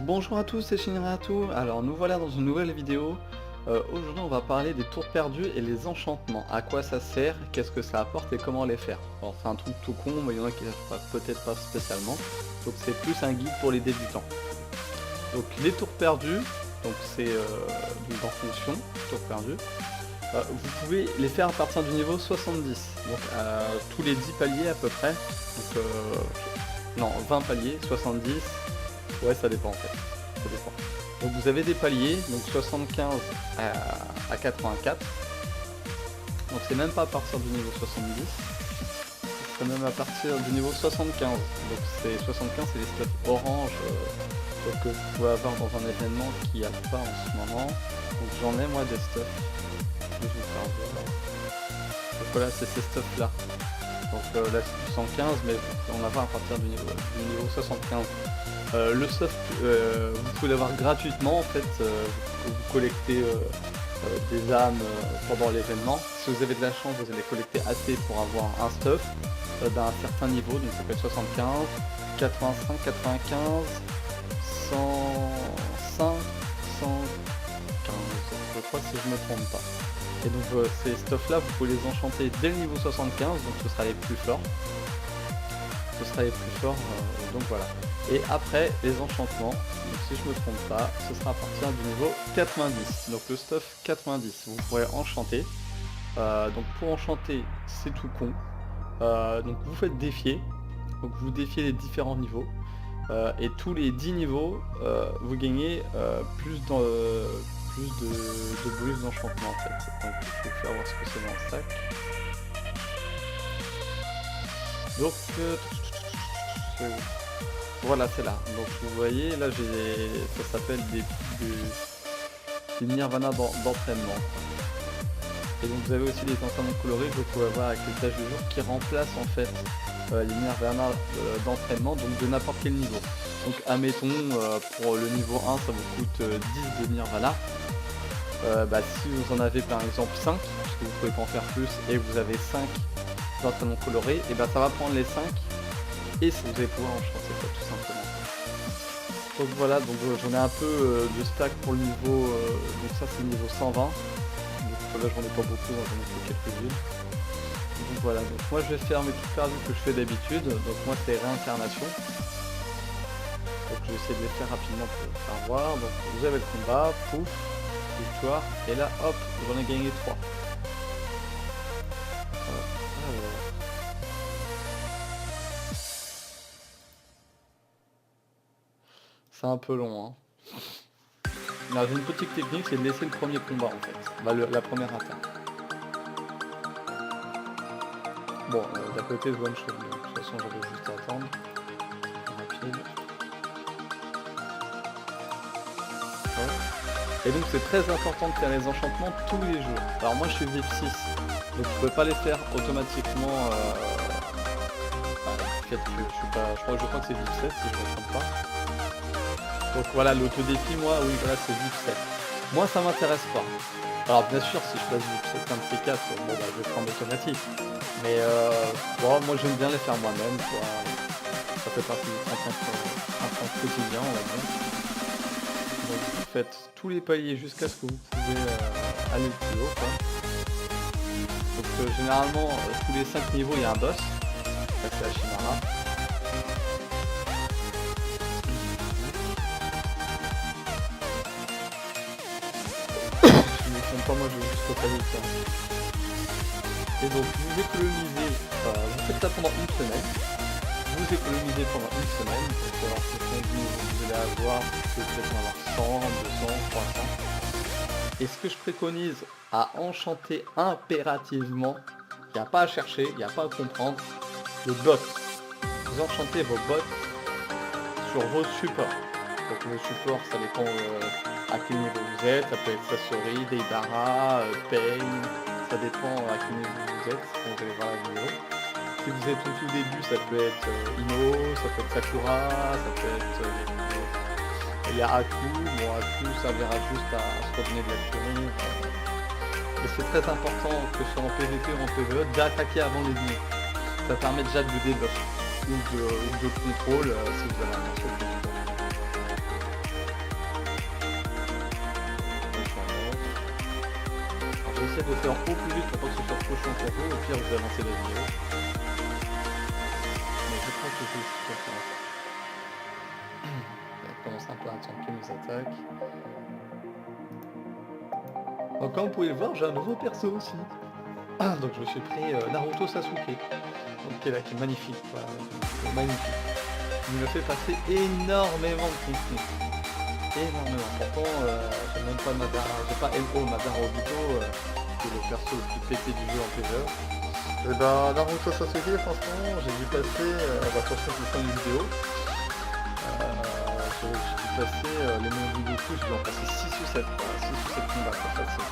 Bonjour à tous, c'est Shinrato. Alors nous voilà dans une nouvelle vidéo. Aujourd'hui on va parler des tours perdus et les enchantements. À quoi ça sert, qu'est-ce que ça apporte et comment les faire. Alors c'est un truc tout con, mais il y en a qui ne savent peut-être pas spécialement. Donc c'est plus un guide pour les débutants. Donc les tours perdus, donc c'est en fonction, tours perdus. Vous pouvez les faire à partir du niveau 70. Donc tous les 10 paliers à peu près. Donc, non, 20 paliers, 70. Ouais, ça dépend en fait. Ça dépend. Donc vous avez des paliers, donc 75 à 84. Donc c'est même pas à partir du niveau 70. C'est même à partir du niveau 75. Donc c'est 75, c'est les stuffs orange que vous pouvez avoir dans un événement qui n'y a pas en ce moment. Donc j'en ai moi des stuffs. Je vais vous faire voir. Donc voilà, c'est ces stuffs là. Donc là c'est du 115, mais on en a à partir du niveau 75. Le stuff, vous pouvez l'avoir gratuitement en fait, vous collectez des âmes pendant l'événement. Si vous avez de la chance, vous allez collecter assez pour avoir un stuff d'un certain niveau, donc ça peut être 75, 85, 95, 105, 115, je crois si je ne me trompe pas. Et donc ces stuffs là, vous pouvez les enchanter dès le niveau 75, donc ce sera les plus forts. Donc voilà. Et après les enchantements, donc si je me trompe pas, ce sera à partir du niveau 90. Donc le stuff 90, vous pourrez enchanter. Donc pour enchanter, c'est tout con. Donc vous faites défier. Donc vous défiez les différents niveaux. Et tous les 10 niveaux, vous gagnez plus de bonus d'enchantement en fait. Donc je vais faire voir ce que c'est dans le sac. Donc voilà, c'est là. Donc vous voyez, là ça s'appelle des nirvana d'entraînement. Et donc vous avez aussi des entraînements colorés que vous pouvez avoir avec les tâches de jour qui remplacent en fait les nirvana d'entraînement, donc de n'importe quel niveau. Donc admettons pour le niveau 1 ça vous coûte 10 de nirvana. Si vous en avez par exemple 5, parce que vous pouvez pas en faire plus, et vous avez 5 entraînements colorés, et ça va prendre les 5 et vous allez pouvoir enchanter ça tout simplement. Donc voilà, donc j'en ai un peu de stack pour le niveau, donc ça c'est le niveau 120. Donc là j'en ai pas beaucoup, j'en ai fait quelques-unes. Donc voilà, donc moi je vais faire mes trucs perdus que je fais d'habitude, donc moi c'est réincarnation. Donc je vais essayer de les faire rapidement pour vous faire voir. Donc vous avez le combat, pouf, victoire, et là hop, j'en ai gagné 3. C'est un peu long, hein. J'ai une petite technique, c'est de laisser le premier combat en fait, la première attaque. Bon, d'à côté je vois une chose, de toute façon j'avais juste à attendre. Rapide. Ouais. Et donc c'est très important de faire les enchantements tous les jours. Alors moi je suis VIP 6, donc je peux pas les faire automatiquement. Je crois que c'est VIP 7 si je ne me trompe pas. Donc voilà, l'autodéfi, moi, oui, voilà, c'est VIP 7. Moi, ça m'intéresse pas. Alors, bien sûr, si je passe VIP 7, un de ces 4, je vais prendre automatique. Mais moi, j'aime bien les faire moi-même, quoi. Ça fait partie du train quotidien, on va dire. Donc, vous faites tous les paliers jusqu'à ce que vous pouvez aller le plus haut, quoi. Donc, généralement, tous les 5 niveaux, il y a un boss. Ça, c'est la Chimara. Moi je vais juste repayer ça. Et donc vous économisez, vous faites ça pendant une semaine, vous économisez pendant une semaine, donc alors ce qu'on dit, vous allez avoir, peut-être avoir 100, 200, 300. Et ce que je préconise à enchanter impérativement, il n'y a pas à chercher, il n'y a pas à comprendre, le bot. Vous enchantez vos bots sur vos supports. Donc vos supports, ça dépend à quel niveau vous êtes, ça peut être Sasori, Deidara, Pain, ça dépend à quel niveau vous êtes, quand vous allez voir la vidéo. Si vous êtes au tout début, ça peut être Ino, ça peut être Sakura, ça peut être il y a Aku, bon Aku ça verra juste à se revenir de la tuerie. Et c'est très important que ce soit en PVP ou en PVE d'attaquer avant l'ennemi. Ça permet déjà de debuff ou de contrôle si vous avez un morceau de contrôle. j'essaie de faire au plus vite pour pas que ce soit trop chiant pour vous, au pire vous avancez la vidéo. Mais je crois que je vais faire ça. Ça commence un peu à tanker nos attaques. Donc comme vous pouvez le voir, j'ai un nouveau perso aussi. Donc je me suis pris Naruto Sasuke. Donc qui est là, qui est magnifique, quoi. Magnifique. Il me fait passer énormément de contenu. Énormément. Pourtant, j'ai même pas j'ai pas MO, Obito, qui est le perso le plus pété du jeu en PvE. Et bah Naruto Sasuke, franchement, j'ai dû passer, attention je fin d'une vidéo. J'ai dû passer les mondes du Goku, j'ai dû en passer 6 ou 7, 6 ou 7 combats, c'est facile.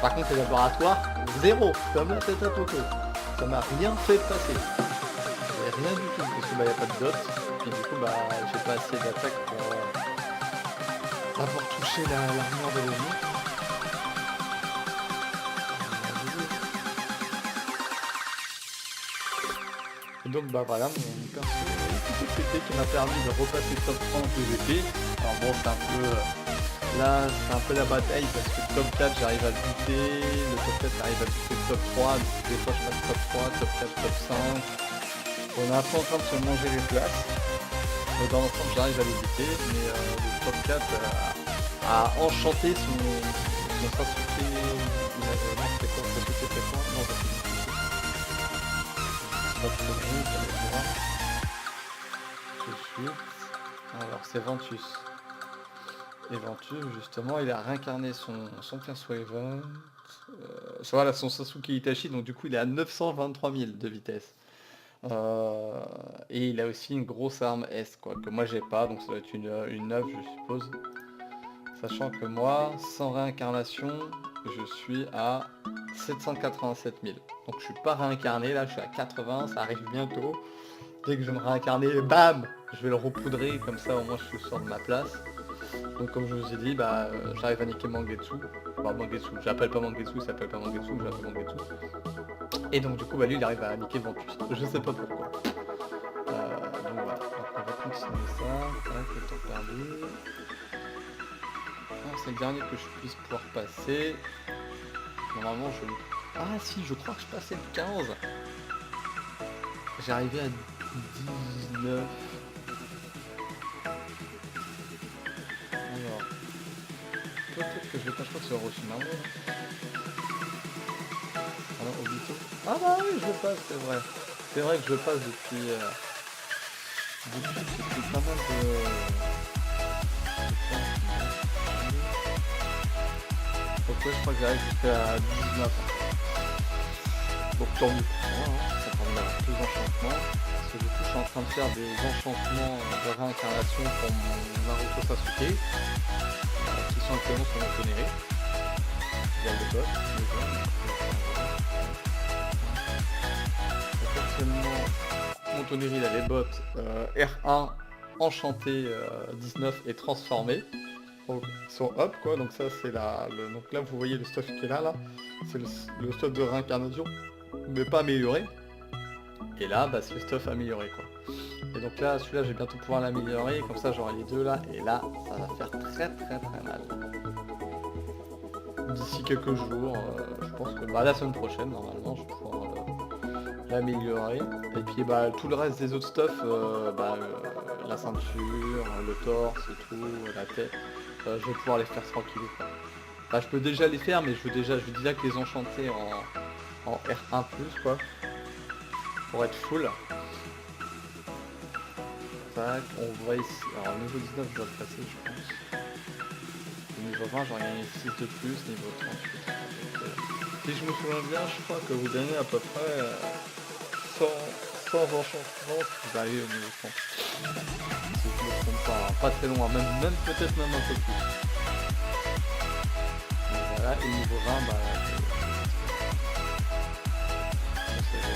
Par contre les laboratoires, 0, comme la tête à Poco. Ça m'a rien fait passer. Rien du tout, parce que bah y a pas de dot. Puis du coup bah j'ai pas assez d'attaque pour avoir touché l'armure de l'ennemi. Et donc bah voilà mon perso pété qui m'a permis de repasser top 30 PVP. Alors bon c'est un peu là c'est un peu la bataille parce que top 4 j'arrive à le buter, le top 4 j'arrive à buter le top 3, donc des fois je passe top 3, top 4, top 5. On est un peu en train de se manger les places. Dans l'ensemble j'arrive à les buter, mais le top 4 a enchanté son Sasuke. Non c'était quoi Sasuke c'est quoi Non ça c'est difficile. Tout de suite. Alors c'est Ventus. Et Ventus justement il a réincarné son perso Event. Voilà son Sasuke Itachi, donc du coup il est à 923 000 de vitesse. Et il a aussi une grosse arme S quoi, que moi j'ai pas, donc ça doit être une 9 je suppose. Sachant que moi, sans réincarnation, je suis à 787 000. Donc je suis pas réincarné, là je suis à 80, ça arrive bientôt. Dès que je vais me réincarner, bam, je vais le repoudrer, comme ça au moins je sors de ma place. Donc comme je vous ai dit, bah j'arrive à niquer Mangetsu. Enfin Mangetsu, j'appelle pas Mangetsu, il s'appelle pas Mangetsu, j'appelle Mangetsu. Et donc du coup bah lui il arrive à niquer Ventus. Je sais pas pourquoi. Donc voilà, donc on va continuer ça. Tac, le temps perdu. C'est le dernier que je puisse pouvoir passer. Normalement je... Ah si, je crois que je passais le 15. J'ai arrivé à 19. Alors... Peut-être que je vais pas, je crois que c'est Orochimaru. Alors Obito. Ah bah oui, je le passe, c'est vrai. C'est vrai que je le passe depuis pas mal de... Donc là je crois que j'arrive jusqu'à 19. Donc tant mieux pour moi, hein. Ça permet d'avoir plus d'enchantements. Parce que du coup je suis en train de faire des enchantements de réincarnation pour mon Naruto Sasuke. Qui sont actuellement sur mon tonnerre. Il y a le boss. Donc actuellement mon tonnerre il a les bottes R1 enchanté 19 et transformé. Donc, ils sont up quoi, donc ça c'est donc là vous voyez le stuff qui est là, c'est le stuff de réincarnation, mais pas amélioré. Et là bah c'est le stuff amélioré quoi. Et donc là celui-là je vais bientôt pouvoir l'améliorer, comme ça j'aurai les deux là, et là ça va faire très mal. D'ici quelques jours, je pense que la semaine prochaine normalement je vais pouvoir l'améliorer. Et puis bah tout le reste des autres stuff, la ceinture, le torse et tout, la tête. Je vais pouvoir les faire tranquille. Bah, je peux déjà les faire, mais je veux déjà que les enchanter en R1+, quoi. Pour être full. Tac, on voit ici. Alors niveau 19 je dois le passer je pense. Au niveau 20 j'en ai 6 de plus, niveau 38. Donc, si je me souviens bien, je crois que vous gagnez à peu près 100 enchantements si vous arrivez au niveau 30. Si je me trompe pas, hein. Pas très loin, même peut-être même un peu plus. Donc voilà, et niveau 20, bah...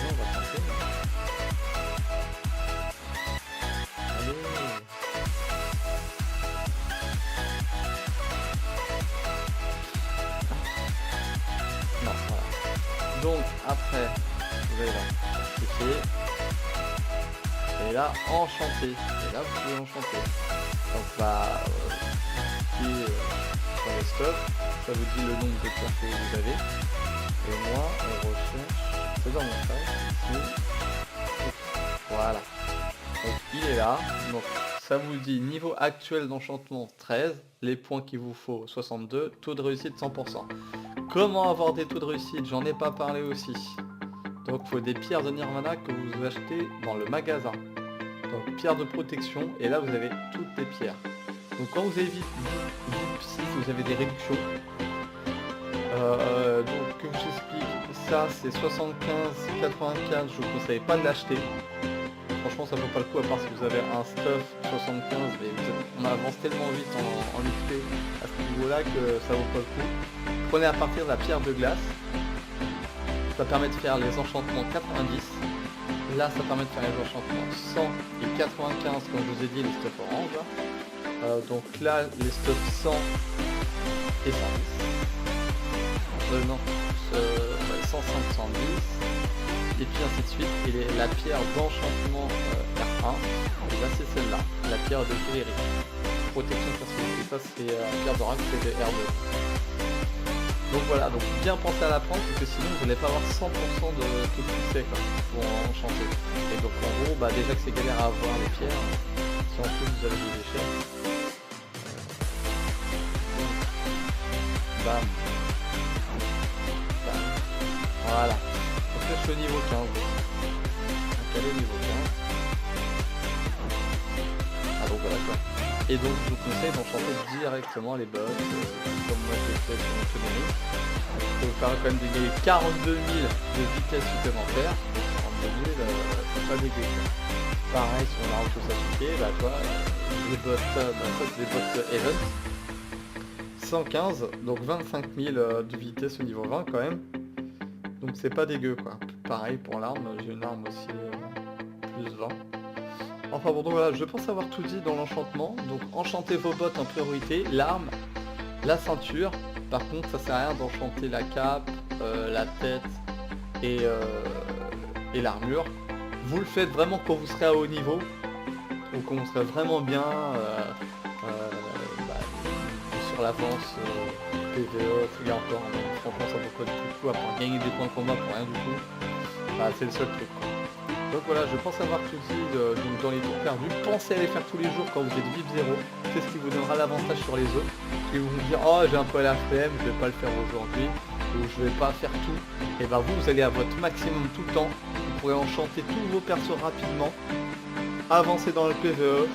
on va tenter. Allez. Non, voilà. Donc après, vous allez là, certifié. Et là, enchanté. Et là, vous pouvez enchanter. Donc bah, sur les stocks. ça vous dit le nombre de pierres que vous avez. Et moi, on recherche, c'est dans mon sac, ici. Voilà. Donc il est là. Donc ça vous dit niveau actuel d'enchantement 13, les points qu'il vous faut 62, taux de réussite 100%. Comment avoir des taux de réussite? J'en ai pas parlé aussi. Donc il faut des pierres de Nirvana que vous achetez dans le magasin. Donc pierres de protection, et là vous avez toutes les pierres. Donc quand vous avez VIP 6, vous avez des réductions. Donc que je vous explique, ça c'est 75, 95, je vous conseille pas de l'acheter. Franchement ça vaut pas le coup, à part si vous avez un stuff 75, mais on avance tellement vite en XP à ce niveau là que ça vaut pas le coup. Prenez à partir de la pierre de glace, ça permet de faire les enchantements 90, là ça permet de faire les enchantements 100 et 95 comme je vous ai dit, les stuff orange là. Donc là les stuff 100 et 110, non, 105, 110, et puis ainsi de suite. Et la pierre d'enchantement R1, et là c'est celle-là, la pierre de féerique, protection personnalisée, ça c'est la pierre d'oracle, c'est de R2. Donc voilà, donc bien penser à la prendre parce que sinon vous n'allez pas avoir 100% de tout succès quoi, pour enchanter. Et donc en gros, bah, déjà que c'est galère à avoir les pierres, si en plus vous avez des déchets, bam, bam, voilà. Donc là je suis au niveau 15. Donc elle est au niveau 15. Ah donc voilà quoi. Et donc je vous conseille d'enchanter directement les boss, comme moi je l'ai fait sur mon autonomie. Ça vous permet quand même de gagner 42 000 de vitesse supplémentaire. 42 000, c'est pas dégueu. Pareil sur Naruto Sasuke, bah toi, les boss, ça c'est des boss event. 115, donc 25 000 de vitesse au niveau 20 quand même. Donc c'est pas dégueu quoi. Pareil pour l'arme, j'ai une arme aussi plus 20. Enfin bon, donc voilà, je pense avoir tout dit dans l'enchantement. Donc enchantez vos bottes en priorité, l'arme, la ceinture. Par contre ça sert à rien d'enchanter la cape, la tête et l'armure. Vous le faites vraiment quand vous serez à haut niveau, ou quand vous serez vraiment bien sur l'avance PVE, et encore, franchement ça vaut pas du tout le coup, à part gagner des points de combat pour rien du tout. Bah, c'est le seul truc quoi. Donc voilà, je pense avoir tout dit donc dans les tours perdus. Pensez à les faire tous les jours quand vous êtes VIP 0. C'est ce qui vous donnera l'avantage sur les autres. Et vous vous dire, oh j'ai un peu la flemme, je vais pas le faire aujourd'hui, ou je vais pas faire tout. Et ben vous allez à votre maximum tout le temps. Vous pourrez enchanter tous vos persos rapidement, avancer dans le PVE,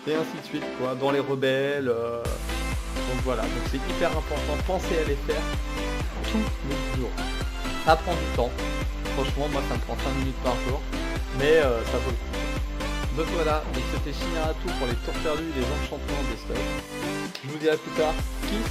et ainsi de suite quoi, dans les rebelles. Donc voilà, donc c'est hyper important, pensez à les faire tous les jours. Ça prend du temps. Franchement, moi ça me prend 5 minutes par jour, mais ça vaut le coup. Donc voilà, donc c'était Chimera tout pour les tours perdus, les enchantements des stuff. Je vous dis à plus tard, kiff.